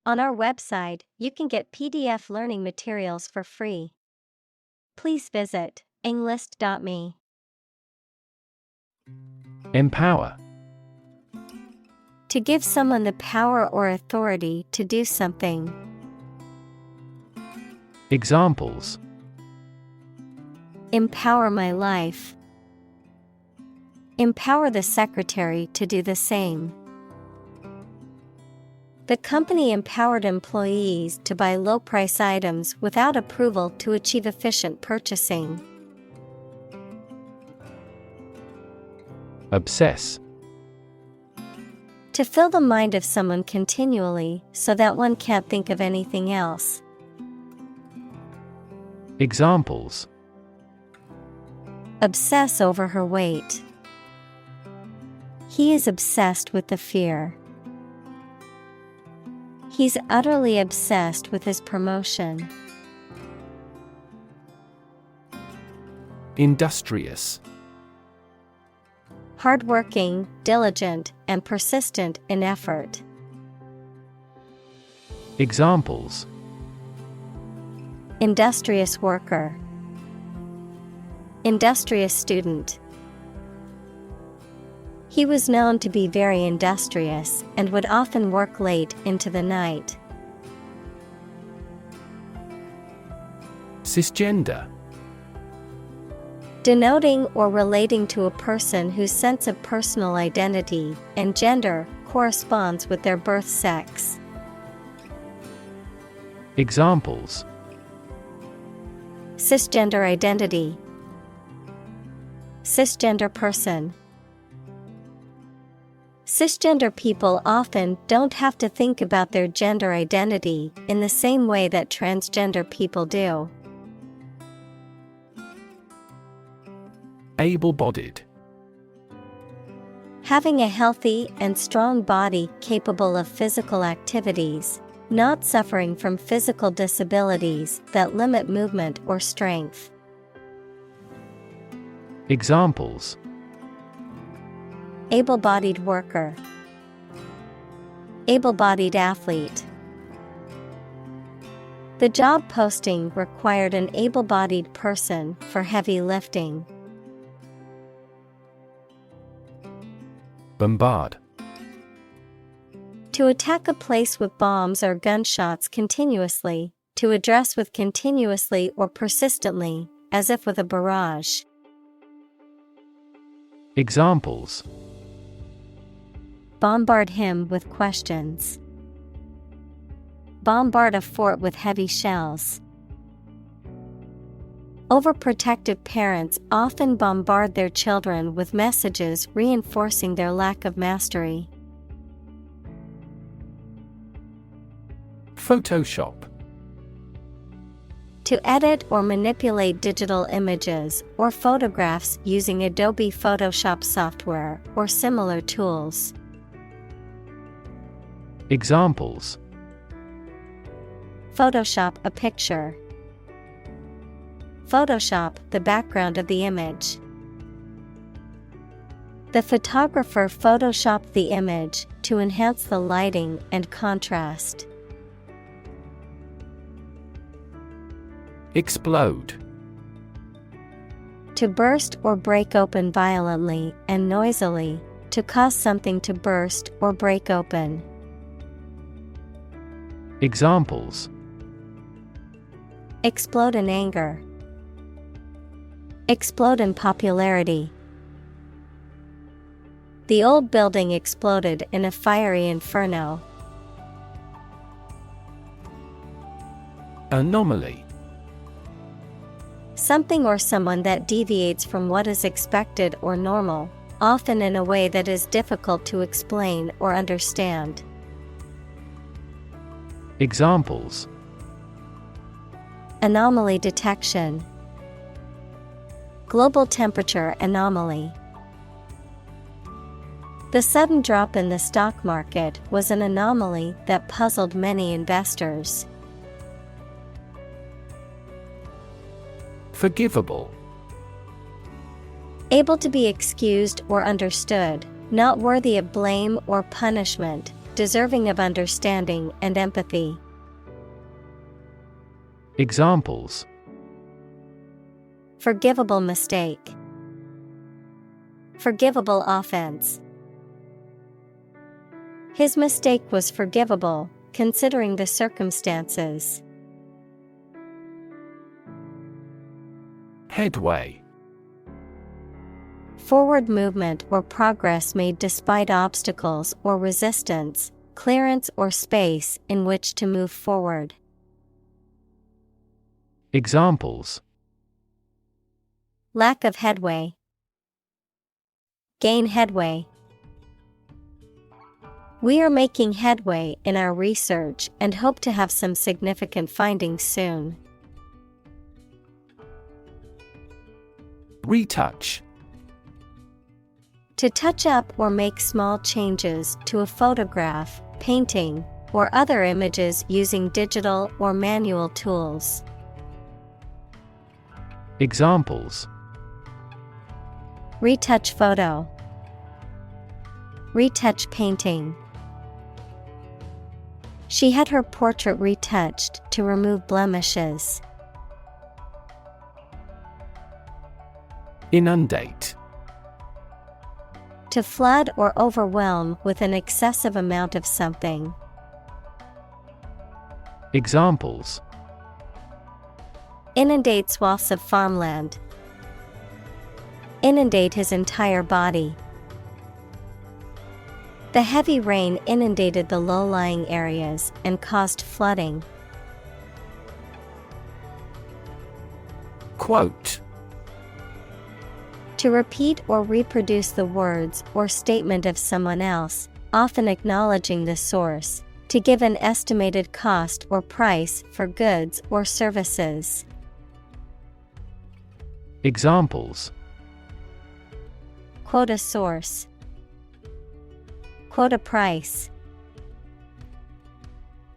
On our website, you can get PDF learning materials for free. Please visit englist.me. Empower. To give someone the power or authority to do something. Examples: Empower my life. Empower the secretary to do the same. The company empowered employees to buy low-price items without approval to achieve efficient purchasing. Obsess. To fill the mind of someone continually so that one can't think of anything else. Examples: Obsess over her weight. He is obsessed with the fear. He's utterly obsessed with his promotion. Industrious. Hardworking, diligent, and persistent in effort. Examples: Industrious worker. Industrious student. He was known to be very industrious and would often work late into the night. Cisgender. Denoting or relating to a person whose sense of personal identity and gender corresponds with their birth sex. Examples: Cisgender identity. Cisgender person. Cisgender people often don't have to think about their gender identity in the same way that transgender people do. Able-bodied. Having a healthy and strong body capable of physical activities, not suffering from physical disabilities that limit movement or strength. Examples: Able-bodied worker. Able-bodied athlete. The job posting required an able-bodied person for heavy lifting. Bombard. To attack a place with bombs or gunshots continuously, to address with continuously or persistently, as if with a barrage. Examples: Bombard him with questions. Bombard a fort with heavy shells. Overprotective parents often bombard their children with messages reinforcing their lack of mastery. Photoshop. To edit or manipulate digital images or photographs using Adobe Photoshop software or similar tools. Examples: Photoshop a picture. Photoshop the background of the image. The photographer photoshopped the image to enhance the lighting and contrast. Explode. To burst or break open violently and noisily, to cause something to burst or break open. Examples: Explode in anger. Explode in popularity. The old building exploded in a fiery inferno. Anomaly. Something or someone that deviates from what is expected or normal, often in a way that is difficult to explain or understand. Examples: Anomaly detection. Global temperature anomaly. The sudden drop in the stock market was an anomaly that puzzled many investors. Forgivable. Able to be excused or understood, not worthy of blame or punishment, deserving of understanding and empathy. Examples: Forgivable mistake. Forgivable offense. His mistake was forgivable, considering the circumstances. Headway. Forward movement or progress made despite obstacles or resistance, clearance or space in which to move forward. Examples: Lack of headway. Gain headway. We are making headway in our research and hope to have some significant findings soon. Retouch. To touch up or make small changes to a photograph, painting, or other images using digital or manual tools. Examples: Retouch photo. Retouch painting. She had her portrait retouched to remove blemishes. Inundate. To flood or overwhelm with an excessive amount of something. Examples: Inundate swaths of farmland. Inundate his entire body. The heavy rain inundated the low-lying areas and caused flooding. Quote. To repeat or reproduce the words or statement of someone else, often acknowledging the source, to give an estimated cost or price for goods or services. Examples: Quote a source. Quote a price.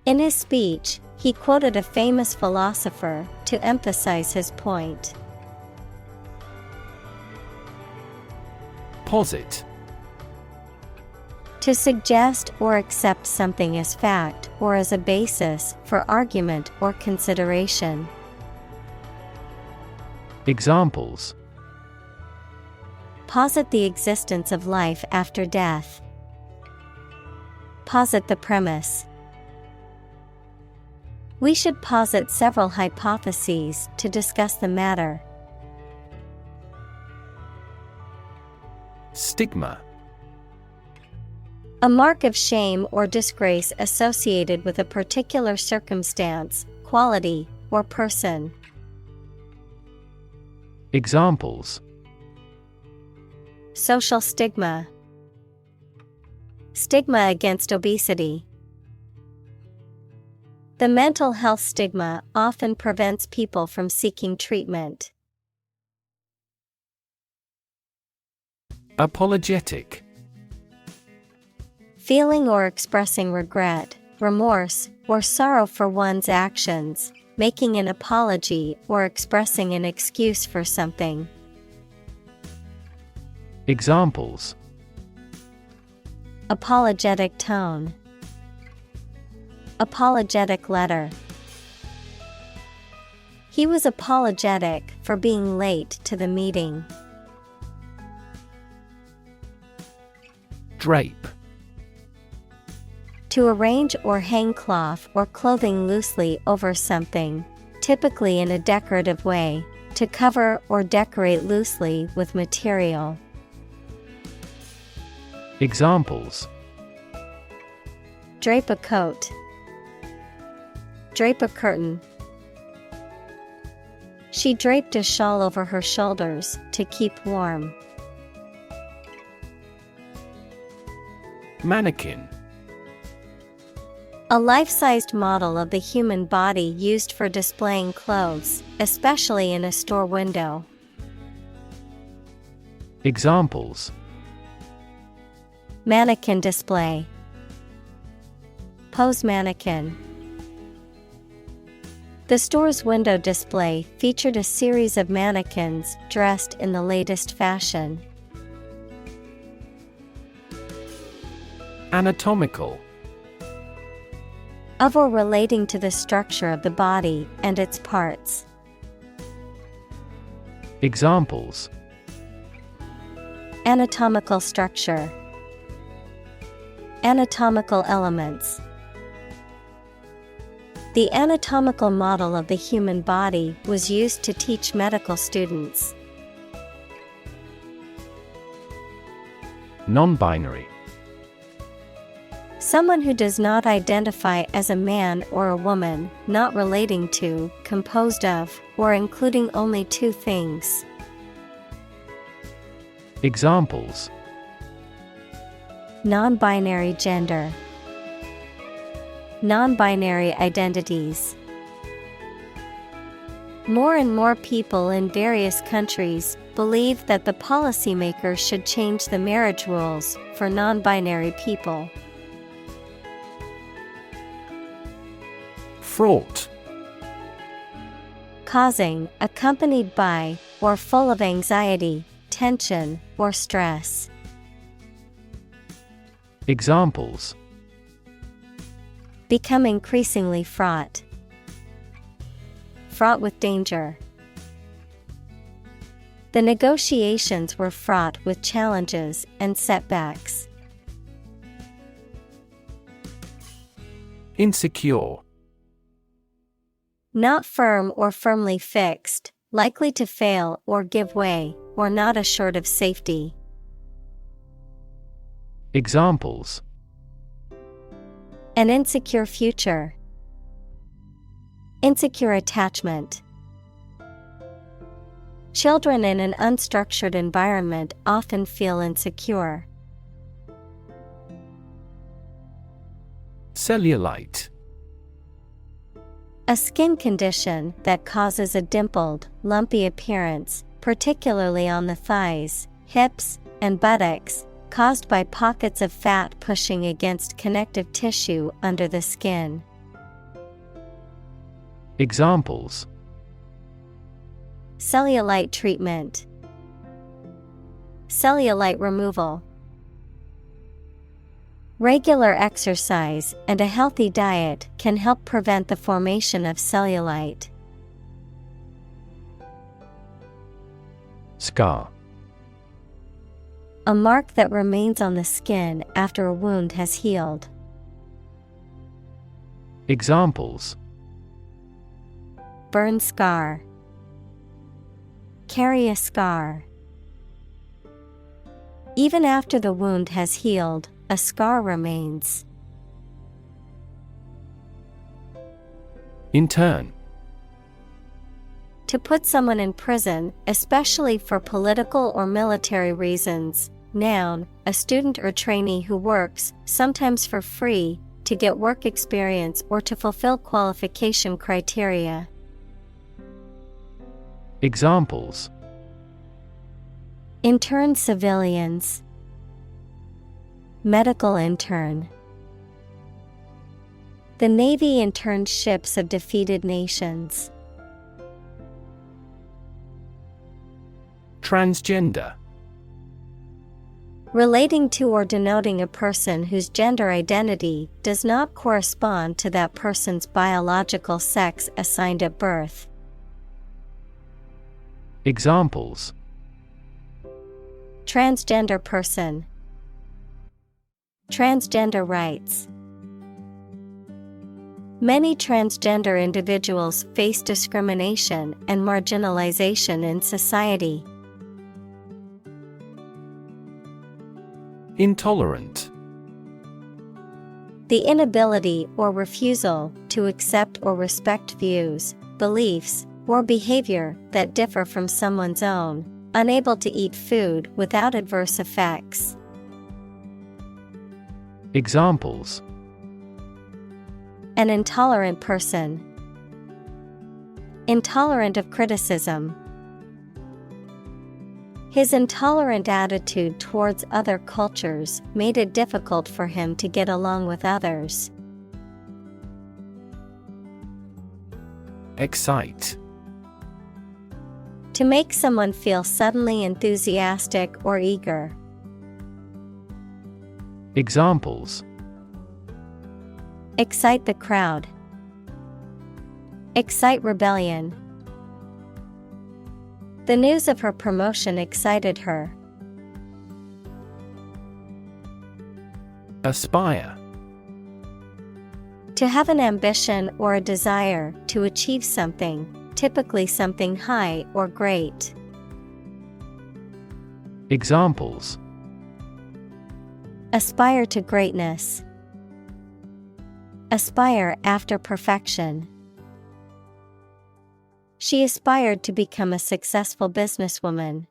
In his speech, he quoted a famous philosopher to emphasize his point. Posit. To suggest or accept something as fact or as a basis for argument or consideration. Examples: Posit the existence of life after death. Posit the premise. We should posit several hypotheses to discuss the matter. Stigma. A mark of shame or disgrace associated with a particular circumstance, quality, or person. Examples: Social stigma. Stigma against obesity. The mental health stigma often prevents people from seeking treatment. Apologetic. Feeling or expressing regret, remorse, or sorrow for one's actions, making an apology or expressing an excuse for something. Examples: Apologetic tone. Apologetic letter. He was apologetic for being late to the meeting. Drape. To arrange or hang cloth or clothing loosely over something, typically in a decorative way, to cover or decorate loosely with material. Examples: Drape a coat. Drape a curtain. She draped a shawl over her shoulders to keep warm. Mannequin. A life-sized model of the human body used for displaying clothes, especially in a store window. Examples: Mannequin display. Pose mannequin. The store's window display featured a series of mannequins dressed in the latest fashion. Anatomical. Of or relating to the structure of the body and its parts. Examples: Anatomical structure. Anatomical elements. The anatomical model of the human body was used to teach medical students. Non-binary. Someone who does not identify as a man or a woman, not relating to, composed of, or including only two things. Examples: Non-binary gender. Non-binary identities. More and more people in various countries believe that the policymakers should change the marriage rules for non-binary people. Fraught. Causing, accompanied by, or full of anxiety, tension, or stress. Examples: Become increasingly fraught. Fraught with danger. The negotiations were fraught with challenges and setbacks. Insecure. Not firm or firmly fixed, likely to fail or give way, or not assured of safety. Examples: An insecure future. Insecure attachment. Children in an unstructured environment often feel insecure. Cellulite. A skin condition that causes a dimpled, lumpy appearance, particularly on the thighs, hips, and buttocks, caused by pockets of fat pushing against connective tissue under the skin. Examples: Cellulite treatment. Cellulite removal. Regular exercise and a healthy diet can help prevent the formation of cellulite. Scar. A mark that remains on the skin after a wound has healed. Examples: Burn scar. Carry a scar. Even after the wound has healed, a scar remains. Intern. To put someone in prison, especially for political or military reasons. Noun, a student or trainee who works, sometimes for free, to get work experience or to fulfill qualification criteria. Examples: Intern civilians. Medical intern. The Navy interned ships of defeated nations. Transgender. Relating to or denoting a person whose gender identity does not correspond to that person's biological sex assigned at birth. Examples: Transgender person. Transgender rights. Many transgender individuals face discrimination and marginalization in society. Intolerant. The inability or refusal to accept or respect views, beliefs, or behavior that differ from someone's own, unable to eat food without adverse effects. Examples: An intolerant person. Intolerant of criticism. His intolerant attitude towards other cultures made it difficult for him to get along with others. Excite. To make someone feel suddenly enthusiastic or eager. Examples: Excite the crowd. Excite rebellion. The news of her promotion excited her. Aspire. To have an ambition or a desire to achieve something, typically something high or great. Examples: Aspire to greatness. Aspire after perfection. She aspired to become a successful businesswoman.